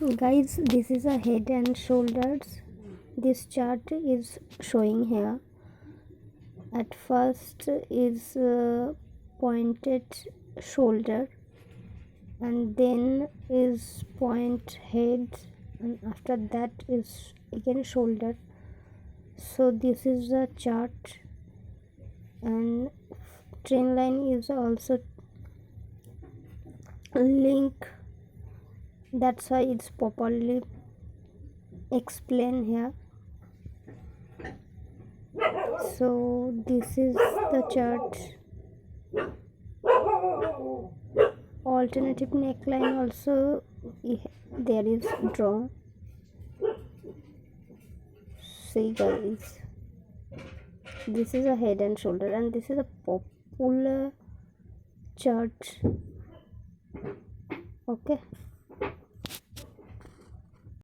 Guys, this is a head and shoulders. This chart is showing here. At first is pointed shoulder, and then is point head, and after that is again shoulder. So this is the chart, and trend line is also link. That's why it's properly explained here. So this is the chart. Alternative neckline also there is drawn. See guys, this is a head and shoulder, and this is a popular chart. Okay.